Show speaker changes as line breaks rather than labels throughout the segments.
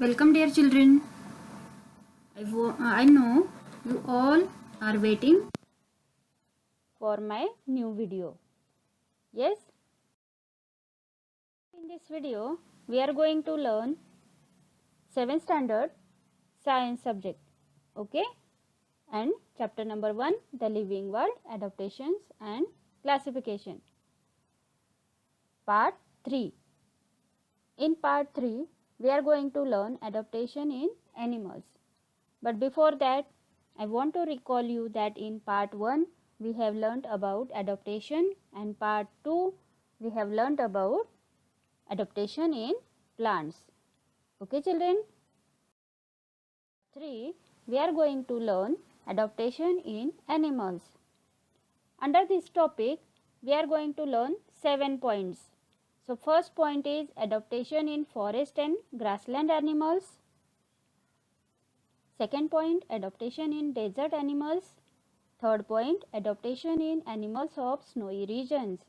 Welcome, dear children. I know you all are waiting for my new video. Yes? In this video, we are going to learn 7th standard science subject. Okay? And chapter number 1, the living world, adaptations and classification. Part 3. In part 3, we are going to learn adaptation in animals. But before that, I want to recall you that in part 1 we have learnt about adaptation, and part 2 we have learnt about adaptation in plants. Okay children? 3 we are going to learn adaptation in animals. Under this topic we are going to learn 7 points. So first point is adaptation in forest and grassland animals. Second point, adaptation in desert animals. Third point, adaptation in animals of snowy regions.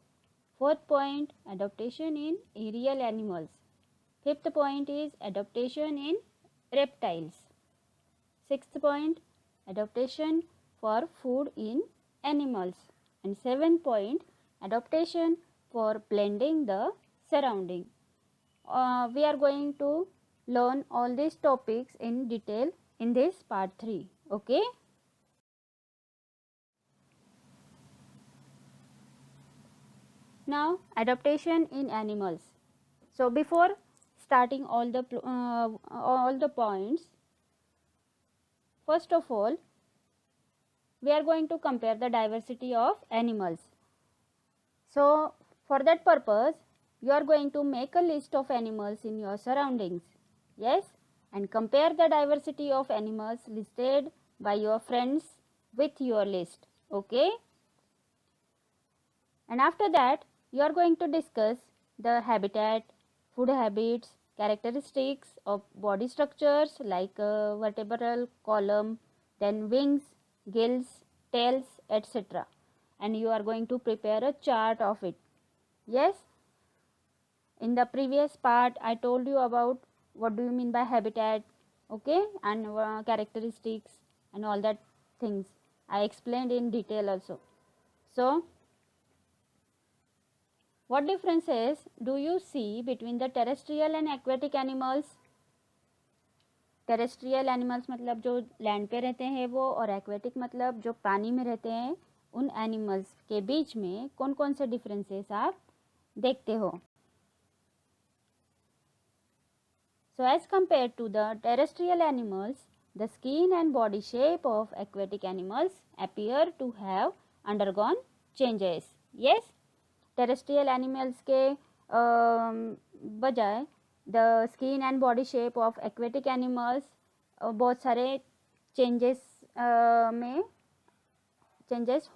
Fourth point, adaptation in aerial animals. Fifth point is adaptation in reptiles. Sixth point, adaptation for food in animals. And seventh point, adaptation for blending the surrounding. We are going to learn all these topics in detail in this part 3. Okay? Now, adaptation in animals. So before starting all the points, first of all, we are going to compare the diversity of animals. So for that purpose, you are going to make a list of animals in your surroundings. Yes, and compare the diversity of animals listed by your friends with your list. Okay, and after that you are going to discuss the habitat, food habits, characteristics of body structures like vertebral column, then wings, gills, tails, etc. And you are going to prepare a chart of it. Yes, in the previous part I told you about what do you mean by habitat, okay, and characteristics and all that things I explained in detail also. So what differences do you see between the terrestrial and aquatic animals? Terrestrial animals मतलब जो land पे रहते हैं वो, और aquatic मतलब जो पानी में रहते हैं उन एनिमल्स के बीच में कौन कौन से डिफरेंसेस आप देखते हो? So as compared to the terrestrial animals, the skin and body shape of aquatic animals appear to have undergone changes. Yes, terrestrial animals के बजाय the skin and body shape of aquatic animals बहुत सारे changes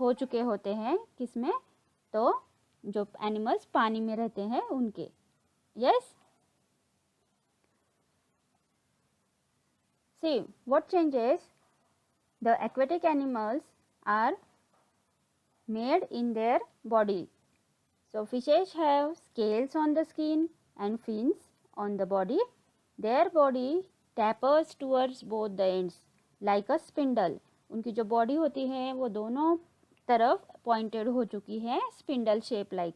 हो चुके होते हैं. किसमें? तो जो एनिमल्स पानी में रहते हैं उनके. Yes, see what changes the aquatic animals are made in their body. So fishes have scales on the skin and fins on the body. Their body tapers towards both the ends like a spindle. उनकी जो body होती है वो दोनों तरफ pointed हो चुकी है, spindle shape like.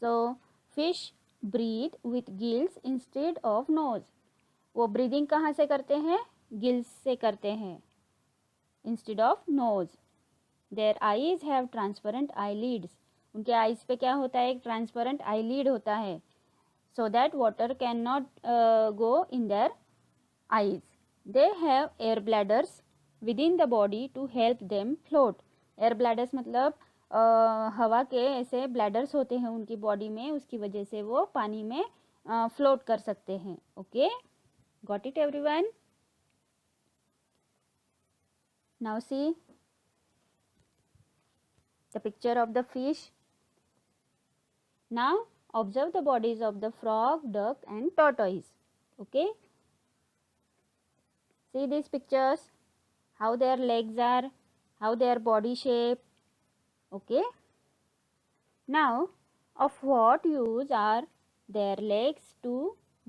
So fish breathe with gills instead of nose. वो ब्रीदिंग कहाँ से करते हैं? गिल्स से करते हैं instead of nose. Their eyes have transparent eyelids. उनके आईज पे क्या होता है? एक ट्रांसपेरेंट आईलिड होता है, so that water cannot go in their eyes. They have air bladders within the body to help them float. Air bladders मतलब हवा के ऐसे ब्लैडर्स होते हैं उनकी बॉडी में, उसकी वजह से वो पानी में फ्लोट कर सकते हैं. Okay, got it everyone? Now see the picture of the fish. Now observe the bodies of the frog, duck and tortoise. Okay, see these pictures, how their legs are, how their body shape. Okay, now of what use are their legs to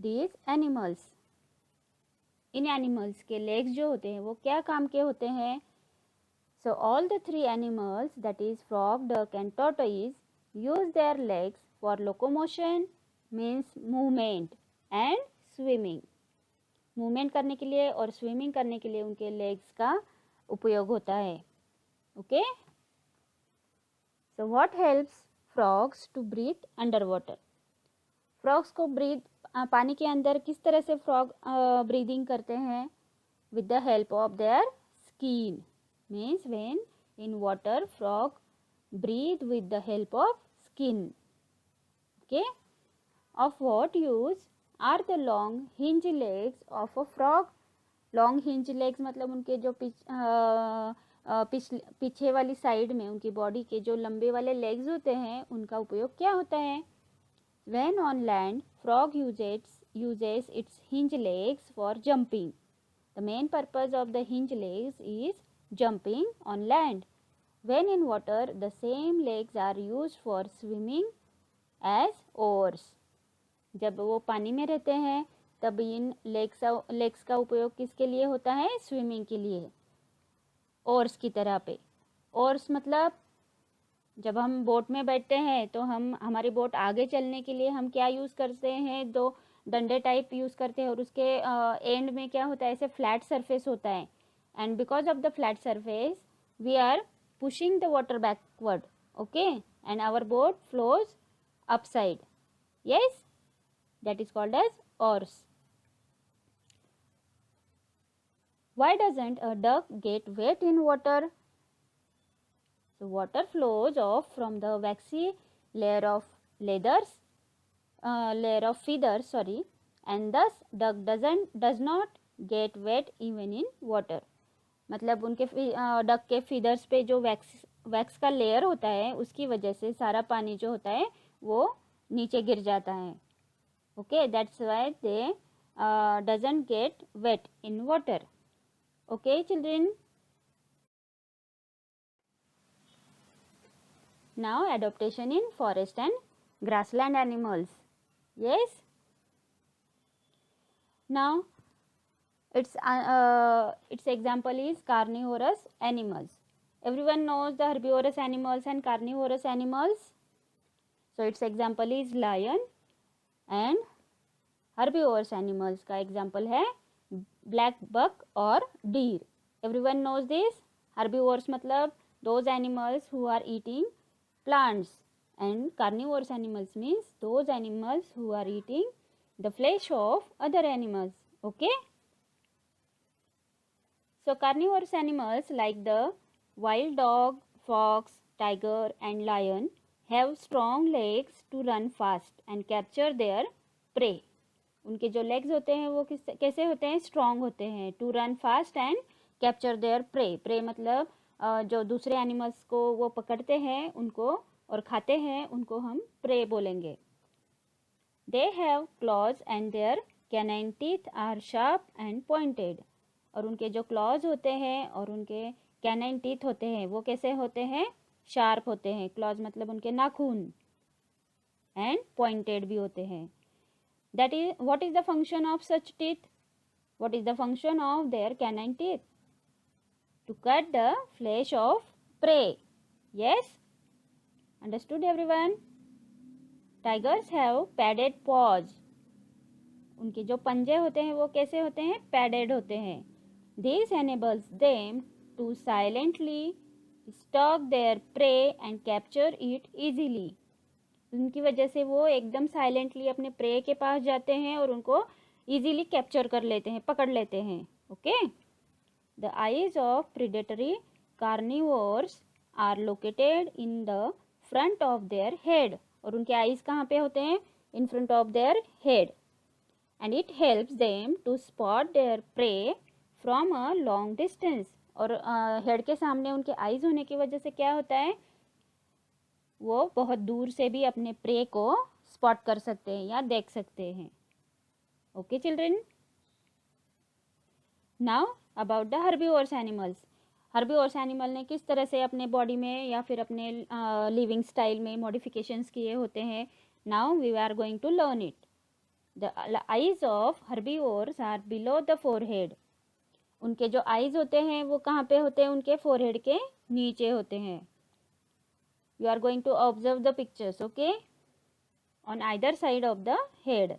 these animals? In animals के legs जो होते हैं वो क्या काम के होते हैं? So all the three animals, that is frog, duck and tortoise, use their legs for locomotion, means movement, and swimming. Movement करने के लिए और स्विमिंग करने के लिए उनके लेग्स का उपयोग होता है. Okay. So what helps frogs to breathe under water? Frogs को पानी के अंदर किस तरह से फ्रॉग ब्रीदिंग करते हैं? With the help of their skin. Means when in water, frog breathe with the help of skin. Okay. Of what use are the long hinge legs of a frog? Long hinge legs मतलब उनके जो पीछे वाली side में उनकी body के जो लंबे वाले लेग्स होते हैं उनका उपयोग क्या होता है? When on land, frog uses its hinge legs for jumping. The main purpose of the hinge legs is jumping on land. When in water, the same legs are used for swimming as oars. जब वो पानी में रहते हैं तब इन legs का उपयोग किसके लिए होता है? स्विमिंग के लिए. ओर्स की तरह पे. ओर्स मतलब जब हम बोट में बैठते हैं तो हमारी बोट आगे चलने के लिए हम क्या यूज़ करते हैं? दो डंडे टाइप यूज़ करते हैं और उसके एंड में क्या होता है? ऐसे फ्लैट सरफेस होता है. And because of the flat surface, we are pushing the water backward. Okay. And our boat flows upside. Yes. That is called as oars. Why doesn't a duck get wet in water? So water flows off from the waxy layer of feathers, and thus duck does not get wet even in water. मतलब उनके duck के feathers पे जो wax का layer होता है उसकी वजह से सारा पानी जो होता है वो नीचे गिर जाता है. Okay. That's why they doesn't get wet in water. Okay children. Now adaptation in forest and grassland animals. Yes. Now its example is carnivorous animals. Everyone knows the herbivorous animals and carnivorous animals. So its example is lion, and herbivorous animals का example है black buck और deer. Everyone knows this. Herbivores मतलब those animals who are eating plants, and carnivorous animals means those animals who are eating the flesh of other animals. Okay. So carnivorous animals like the wild dog, fox, tiger and lion have strong legs to run fast and capture their prey. उनके जो legs होते हैं वो कैसे होते हैं? Strong होते हैं. To run fast and capture their prey. Prey मतलब जो दूसरे animals को वो पकड़ते हैं उनको और खाते हैं उनको हम prey बोलेंगे. They have claws and their canine teeth are sharp and pointed. और उनके जो क्लॉज होते हैं और उनके कैनाइन टीथ होते हैं वो कैसे होते हैं? शार्प होते हैं. क्लॉज मतलब उनके नाखून. एंड पॉइंटेड भी होते हैं. That is what is the function of such teeth? What is the function of their canine teeth? To cut the flesh of prey. Yes. Understood everyone? Tigers have padded paws. उनके जो पंजे होते हैं वो कैसे होते हैं? पैडेड होते हैं. This enables them to silently stalk their prey and capture it easily. उनकी वजह से वो एकदम साइलेंटली अपने प्रे के पास जाते हैं और उनको इजीली कैप्चर कर लेते हैं, पकड़ लेते हैं. Okay. The eyes of predatory carnivores are located in the front of their head. और उनके आईज कहाँ पे होते हैं? In front of their head. And it helps them to spot their prey from a long distance. और head के सामने उनके आईज होने की वजह से क्या होता है? वो बहुत दूर से भी अपने प्रे को स्पॉट कर सकते हैं या देख सकते हैं. Okay children. Now about the herbivorous animals. Herbivorous animal ने किस तरह से अपने बॉडी में या फिर अपने लिविंग स्टाइल में मॉडिफिकेशंस किए होते हैं. Now we are going to learn it. The eyes of herbivores are below the forehead. उनके जो eyes होते हैं वो कहाँ पे होते हैं? उनके forehead के नीचे होते हैं. You are going to observe the pictures, okay? On either side of the head.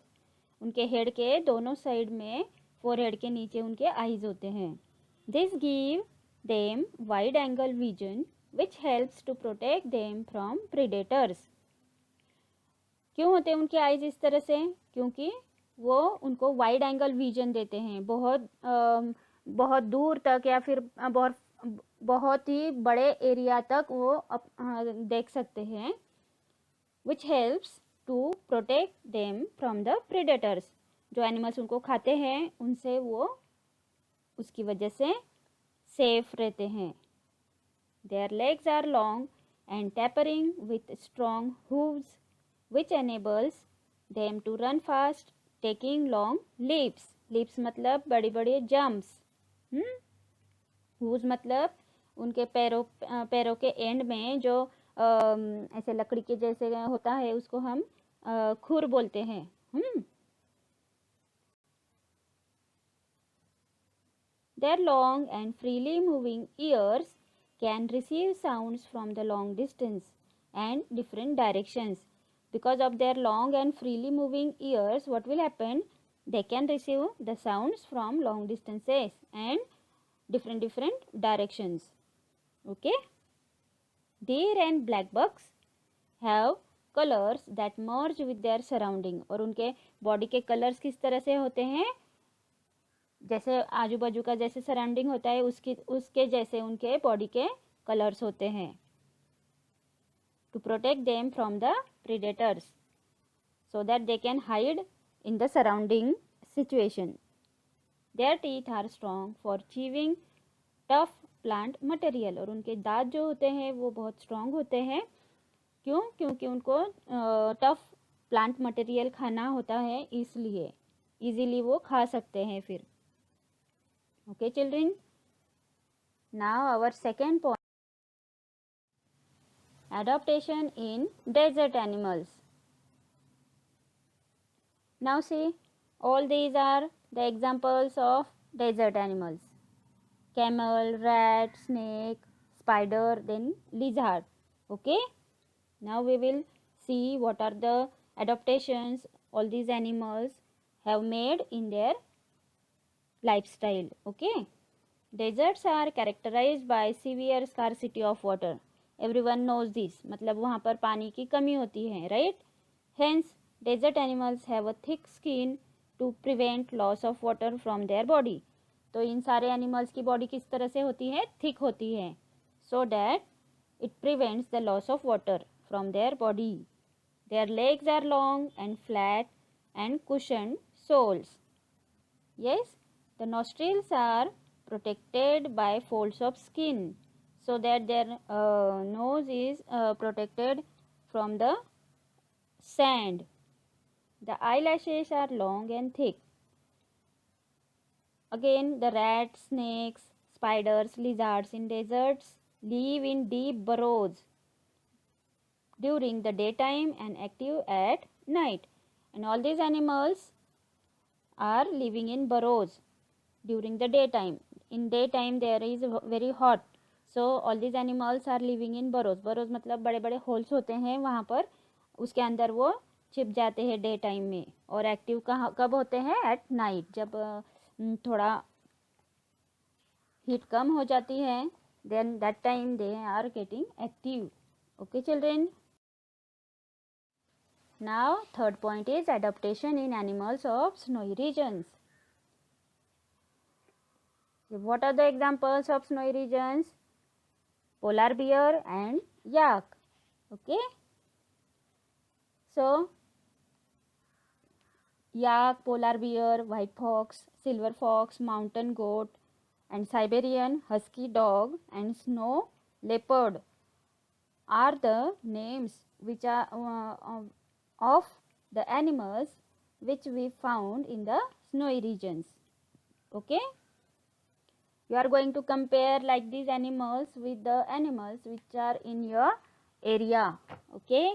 उनके head के दोनों side में forehead के नीचे उनके eyes होते हैं. This give them wide angle vision which helps to protect them from predators. क्यों होते हैं उनके आइज इस तरह से? क्योंकि वो उनको वाइड एंगल विजन देते हैं, बहुत दूर तक या फिर बहुत ही बड़े एरिया तक वो देख सकते हैं. Which helps to protect them from the predators. जो एनिमल्स उनको खाते हैं उनसे वो उसकी वजह से सेफ रहते हैं. Their legs are long and tapering with strong hooves which enables them to run fast taking long leaps. leaps मतलब बड़ी बड़ी jumps. hooves मतलब उनके पैरों के एंड में जो ऐसे लकड़ी के जैसे होता है उसको हम खुर बोलते हैं. Their long and freely moving ears can receive sounds from the long distance and different directions. Because of their long and freely moving ears, what will happen? They can receive the sounds from long distances and different directions. Okay? Deer and black bucks have colors that merge with their surrounding. और उनके body के colours किस तरह से होते हैं? जैसे आजू बाजू का जैसे सराउंडिंग होता है उसके जैसे उनके बॉडी के कलर्स होते हैं. To protect them from the predators so that they can hide in the surrounding situation. Their teeth are strong for chewing tough plant material. और उनके दांत जो होते हैं वो बहुत strong होते हैं. क्यों? क्योंकि उनको tough plant material खाना होता है, इसलिए easily वो खा सकते हैं फिर. Okay children, now our second point, adaptation in desert animals. Now see, all these are the examples of desert animals: camel, rat, snake, spider, then lizard. Okay, now we will see what are the adaptations all these animals have made in their lifestyle. Okay, deserts are characterized by severe scarcity of water. Everyone knows this, मतलब वहाँ पर पानी की कमी होती है, right? Hence desert animals have a thick skin to prevent loss of water from their body. तो इन सारे एनिमल्स की बॉडी किस तरह से होती है? थिक होती है, so that it prevents the loss of water from their body. Their legs are long and flat and cushioned soles. Yes, the nostrils are protected by folds of skin so that their nose is protected from the sand. The eyelashes are long and thick. Again, the rats, snakes, spiders, lizards in deserts live in deep burrows during the daytime and active at night. And all these animals are living in burrows during the daytime. In daytime there is very hot, so all these animals are living in burrows. burrows मतलब बड़े बड़े holes होते हैं वहाँ पर, उसके अंदर वो छिप जाते हैं डे टाइम में. और एक्टिव कब होते हैं? एट नाइट, जब थोड़ा हीट कम हो जाती है, then that time they are getting active. Okay children, now third point is adaptation in animals of snowy regions. What are the examples of snowy regions? Polar bear and yak. Okay, so yak, polar bear, white fox, silver fox, mountain goat, and Siberian husky dog and snow leopard are the names which are of the animals which we found in the snowy regions. Okay, you are going to compare like these animals with the animals which are in your area. Okay,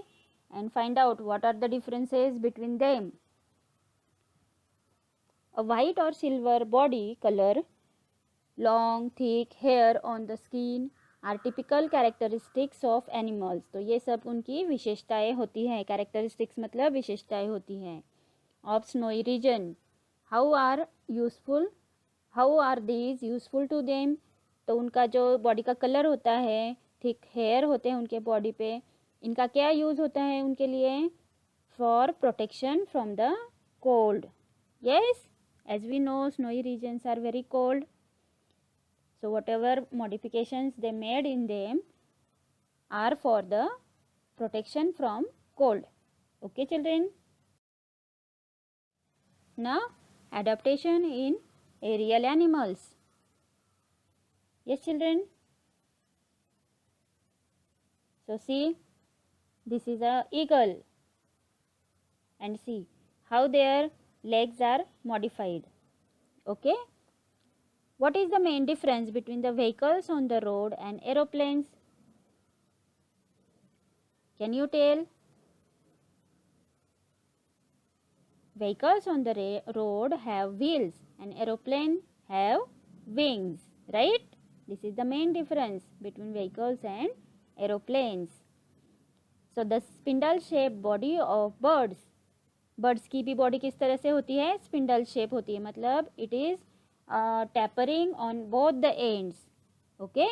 and find out what are the differences between them. A white or silver body color, long thick hair on the skin are typical characteristics of animals. तो ये सब उनकी विशेषताएं होती हैं. Characteristics मतलब विशेषताएं होती हैं. Of snowy region, how are these useful to them? तो उनका जो बॉडी का कलर होता है, थिक हेयर होते हैं उनके बॉडी पे, इनका क्या यूज़ होता है उनके लिए? For protection from the cold. Yes, as we know, snowy regions are very cold. So whatever modifications they made in them are for the protection from cold. Okay, children. Now, adaptation in aerial animals. Yes, children. So see, this is a eagle, and see how their legs are modified. Okay. What is the main difference between the vehicles on the road and aeroplanes? Can you tell? Vehicles on the road have wheels and aeroplane have wings, right? This is the main difference between vehicles and aeroplanes. So the spindle shaped body of birds की भी body किस तरह से होती है? Spindle shape होती है, मतलब it is tapering on both the ends. Okay.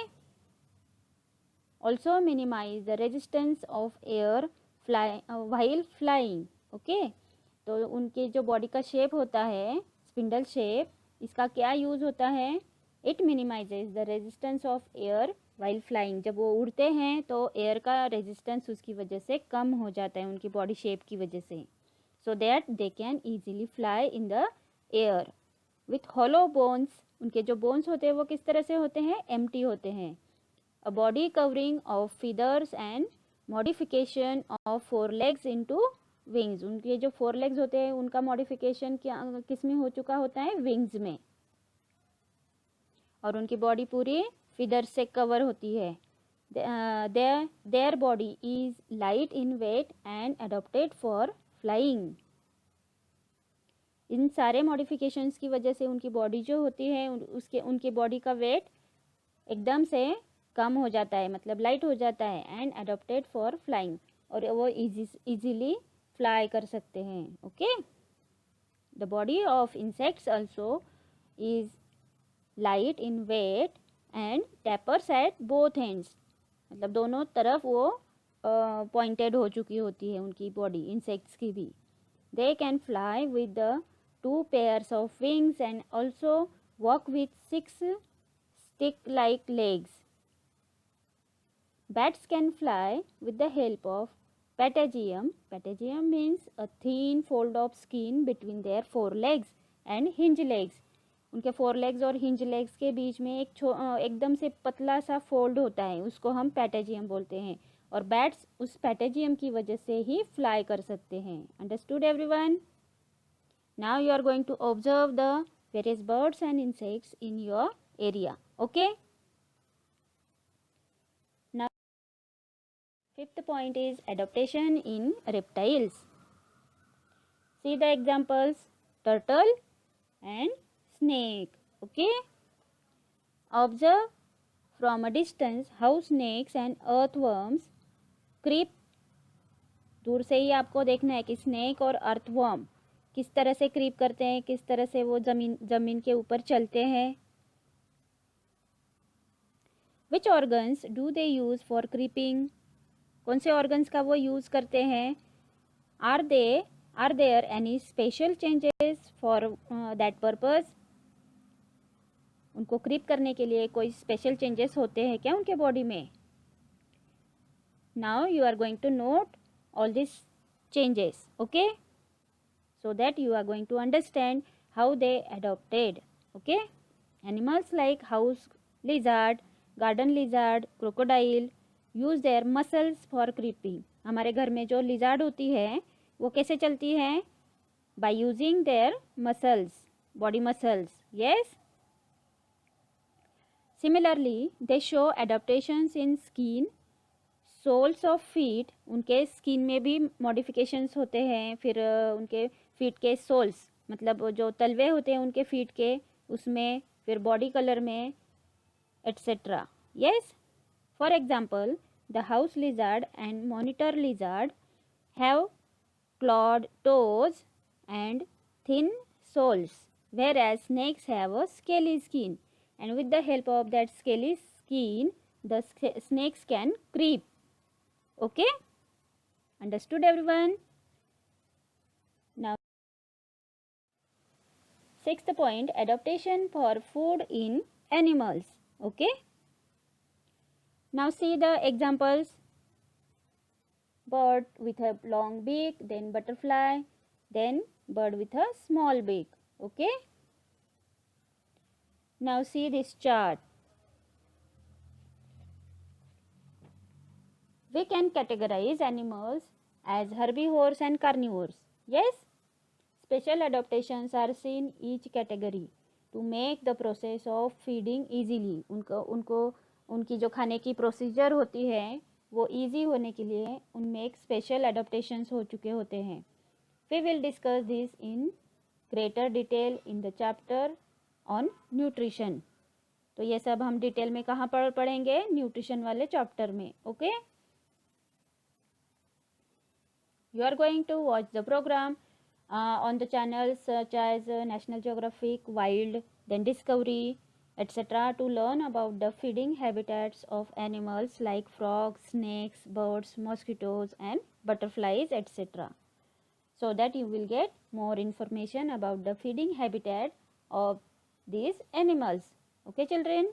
Also minimize the resistance of air while flying. Okay. तो उनके जो बॉडी का शेप होता है स्पिंडल शेप, इसका क्या यूज़ होता है? It minimises the resistance of air while flying. जब वो उड़ते हैं तो एयर का रेजिस्टेंस उसकी वजह से कम हो जाता है उनकी बॉडी शेप की वजह से, so that they can easily fly in the air. With hollow bones, उनके जो बोन्स होते हैं वो किस तरह से होते हैं? एम्प्टी होते हैं. A body covering of feathers and modification of 4 legs into wings. उनके जो 4 legs होते हैं उनका मॉडिफिकेशन किस में हो चुका होता है? विंग्स में. और उनकी बॉडी पूरी फीदर से कवर होती है. Their body is light in weight and adapted for flying. इन सारे मॉडिफिकेशंस की वजह से उनकी बॉडी जो होती है उनकी बॉडी का वेट एकदम से कम हो जाता है, मतलब लाइट हो जाता है. एंड अडॉप्टेड फॉर फ्लाइंग, और वो इजीली फ्लाई कर सकते हैं. Okay. The body of insects also is light in weight and tapers at both ends. मतलब दोनों तरफ वो पॉइंटेड हो चुकी होती है उनकी बॉडी, इंसेक्ट्स की भी. They can fly with the 2 pairs of wings and also walk with 6 stick-like legs. Bats can fly with the help of patagium. Patagium means a thin fold of skin between their 4 legs and hinge legs. उनके 4 legs और hinge legs के बीच में एकदम से पतला सा fold होता है, उसको हम पैटाजियम बोलते हैं. और बैट्स उस पैटाजियम की वजह से ही फ्लाई कर सकते हैं. Understood everyone? Now you are going to observe the various birds and insects in your area. Okay. Now, 5th point is adaptation in reptiles. See the examples: turtle and snake. Okay. Observe from a distance how snakes and earthworms creep. दूर से ही आपको देखना है कि snake और earthworm किस तरह से क्रीप करते हैं, किस तरह से वो जमीन के ऊपर चलते हैं. Which organs do they use for creeping? कौन से ऑर्गन्स का वो यूज़ करते हैं? Are there any special changes for that purpose? उनको क्रीप करने के लिए कोई स्पेशल चेंजेस होते हैं क्या उनके बॉडी में? Now you are going to note all this changes. Okay. So that you are going to understand how they adapted. Okay. Animals like house lizard, garden lizard, crocodile use their muscles for creeping. हमारे घर में जो lizard होती है वो कैसे चलती है? By using their muscles, body muscles. Yes. Similarly, they show adaptations in skin, soles of feet. उनके स्किन में भी मॉडिफिकेशंस होते हैं. फिर उनके फीट के सोल्स मतलब जो तलवे होते हैं उनके फीट के उसमें, फिर बॉडी कलर में, etcetera. Yes. For example, the house lizard and monitor lizard have clawed toes and thin soles, whereas snakes have a scaly skin, and with the help of that scaly skin the snakes can creep. Okay, understood everyone? Now, sixth point, adaptation for food in animals. Okay, now see the examples. Bird with a long beak, then butterfly, then bird with a small beak. Okay, now see this chart. We can categorize animals as herbivores and carnivores. Yes, special adaptations are seen each category to make the process of feeding easily. उनकी जो खाने की procedure होती है वो easy होने के लिए उनमें एक स्पेशल एडाप्टेशंस हो चुके होते हैं. We will discuss this in greater detail in the chapter on nutrition. तो ये सब हम डिटेल में कहाँ पर पढ़ेंगे? न्यूट्रिशन वाले चैप्टर में. Okay, you are going to watch the program on the channels such as National Geographic, Wild, then Discovery, etc. to learn about the feeding habitats of animals like frogs, snakes, birds, mosquitoes and butterflies, etc. so that you will get more information about the feeding habitat of these animals. Okay children?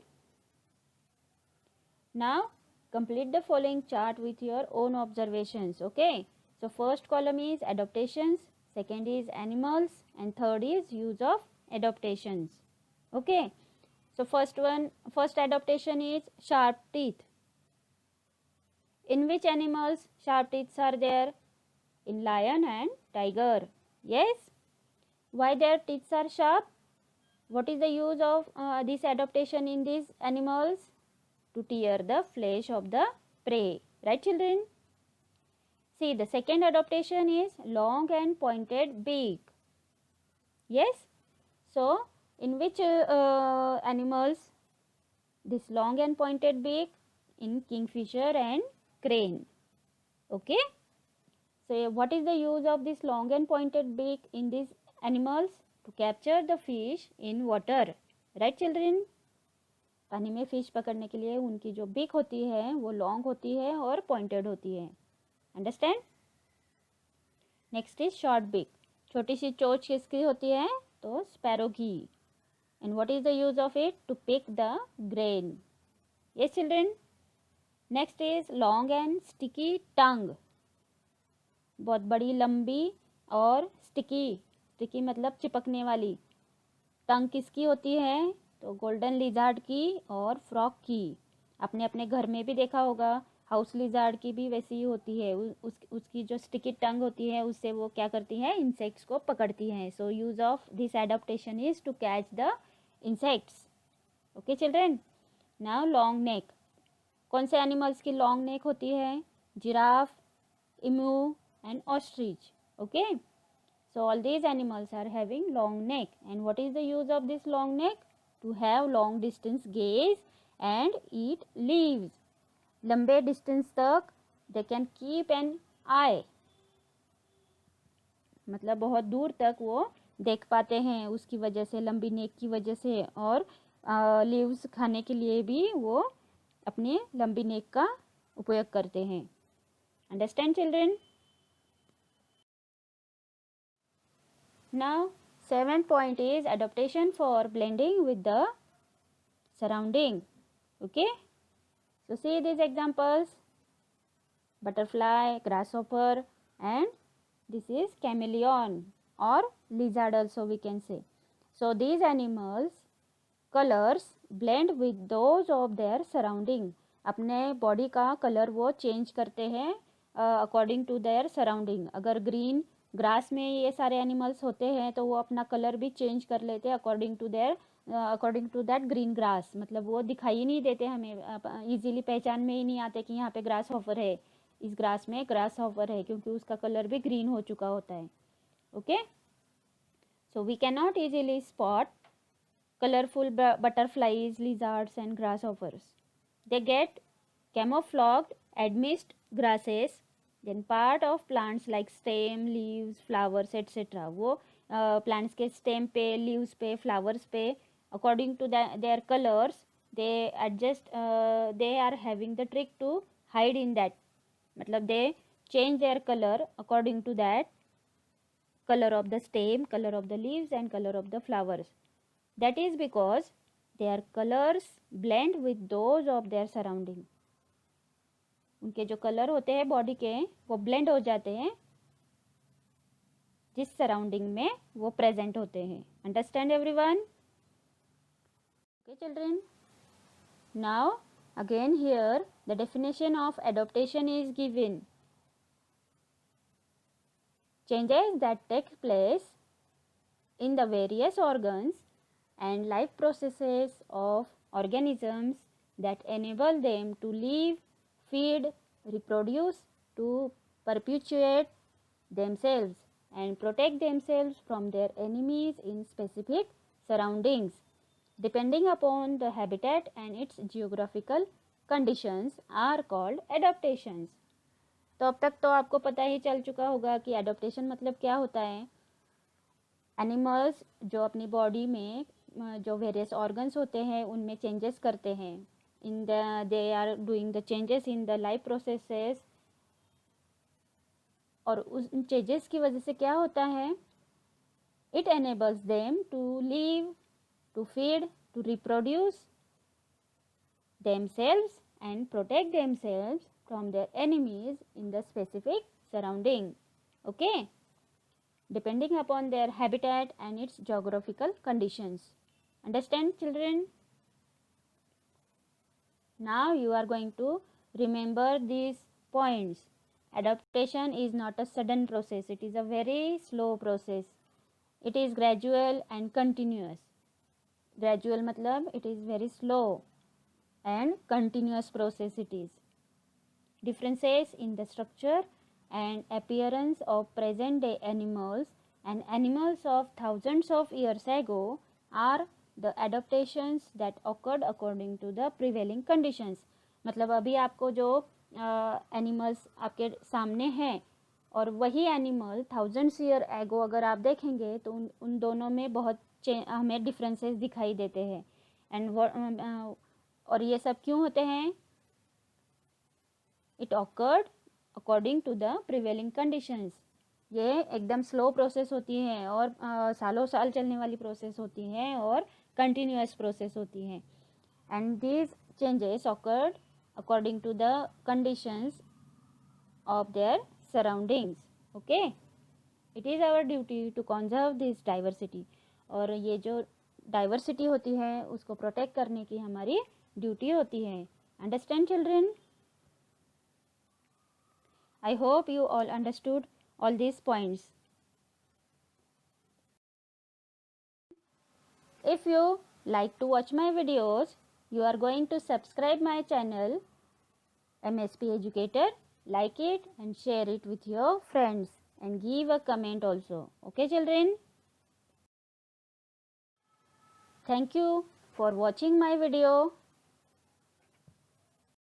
Now complete the following chart with your own observations. Okay, so first column is adaptations, second is animals, and third is use of adaptations. Okay, so first adaptation is sharp teeth. In which animals sharp teeth are there? In lion and tiger. Yes. Why their teeth are sharp? What is the use of this adaptation in these animals? To tear the flesh of the prey. Right children? See, the second adaptation is long and pointed beak. Yes. So, in which animals this long and pointed beak? In kingfisher and crane. Okay. So, what is the use of this long and pointed beak in these animals? To capture the fish in water. Right children? पानी में fish पकड़ने के लिए उनकी जो beak होती है वो लॉन्ग होती है और पॉइंटेड होती है. Understand? Next is short beak. छोटी सी चोंच किसकी होती है? तो स्पैरो की. And what is the use of it? To pick the grain. Yes children. Next is long and sticky tongue. बहुत बड़ी लंबी और स्टिकी मतलब चिपकने वाली टंग किसकी होती है? तो गोल्डन लिजार्ड की और फ्रॉग की. आपने अपने घर में भी देखा होगा, हाउस लिजार्ड की भी वैसी ही होती है. उसकी जो स्टिकी टंग होती है उससे वो क्या करती है? इंसेक्ट्स को पकड़ती हैं. So use of this adaptation is to catch the insects. Okay children. Now long neck. कौन से एनिमल्स की लॉन्ग नेक होती है? Giraffe, emu and ostrich. Okay, so all these animals are having long neck. And what is the use of this long neck? To have long distance gaze and eat leaves. लंबे distance तक they can keep an eye. मतलब बहुत दूर तक वो देख पाते हैं उसकी वजह से, लंबी नेक की वजह से. और लीव्स खाने के लिए भी वो अपने लंबी नेक का उपयोग करते हैं. Understand children? Now, seventh point is adaptation for blending with the surrounding. Okay, so see these examples: butterfly, grasshopper, and this is chameleon or lizard also we can say. So these animals colors blend with those of their surrounding. अपने body का colour वो change करते हैं according to their surrounding. अगर green grass में ये सारे animals होते हैं तो वो अपना कलर भी चेंज कर लेते हैं according to that green grass. मतलब वो दिखाई ही नहीं देते हमें, इजीली पहचान में ही नहीं आते कि यहाँ पे ग्रास हॉपर है, इस ग्रास में ग्रास हॉपर है, क्योंकि उसका कलर भी ग्रीन हो चुका होता है. Okay, So we cannot easily spot colorful butterflies, lizards and grasshoppers. They get camouflaged amidst grasses. Then part of plants like stem, leaves, flowers etc. वो plants के stem पे, leaves पे, flowers पे according to their colors they adjust, they are having the trick to hide in that. मतलब they change their color according to that color of the stem, color of the leaves and color of the flowers. That is because their colors blend with those of their surrounding. उनके जो colour होते हैं body के वो blend हो जाते हैं जिस सराउंडिंग में वो प्रेजेंट होते हैं. Understand everyone? Okay children, now again here the definition of adaptation is given. Changes that take place in the various organs and life processes of organisms that enable them to live, feed, reproduce, to perpetuate themselves and protect themselves from their enemies in specific surroundings, depending upon the habitat and its geographical conditions, are called adaptations. तो अब तक तो आपको पता ही चल चुका होगा कि एडॉप्टेशन मतलब क्या होता है. एनिमल्स जो अपनी बॉडी में जो वेरियस ऑर्गन्स होते हैं उनमें चेंजेस करते हैं. In the they are doing the changes in the life processes. और उस चेंजेस की वजह से क्या होता है, it enables them to live, to feed, to reproduce themselves and protect themselves from their enemies in the specific surrounding. Okay, depending upon their habitat and its geographical conditions. Understand children? Now you are going to remember these points. Adaptation is not a sudden process, it is a very slow process. It is gradual and continuous. Gradual matlab it is very slow and continuous process it is. Differences in the structure and appearance of present day animals and animals of thousands of years ago are the adaptations that occurred according to the prevailing conditions. मतलब अभी आपको जो animals आपके सामने हैं और वही animal thousands year ago अगर आप देखेंगे तो उन दोनों में बहुत हमें डिफरेंसेस दिखाई देते हैं. एंड और ये सब क्यों होते हैं? It occurred according to the prevailing conditions. ये एकदम स्लो प्रोसेस होती हैं और सालों साल चलने वाली प्रोसेस होती हैं और कंटिन्यूअस प्रोसेस होती हैं. And these changes occurred according to the conditions of their surroundings. Okay, it is our duty to conserve this diversity. और ये जो डाइवर्सिटी होती है उसको प्रोटेक्ट करने की हमारी ड्यूटी होती है. Understand children? I hope you all understood all these points. If you like to watch my videos, you are going to subscribe my channel MSP Educator, like it and share it with your friends and give a comment also. Okay children? Thank you for watching my video.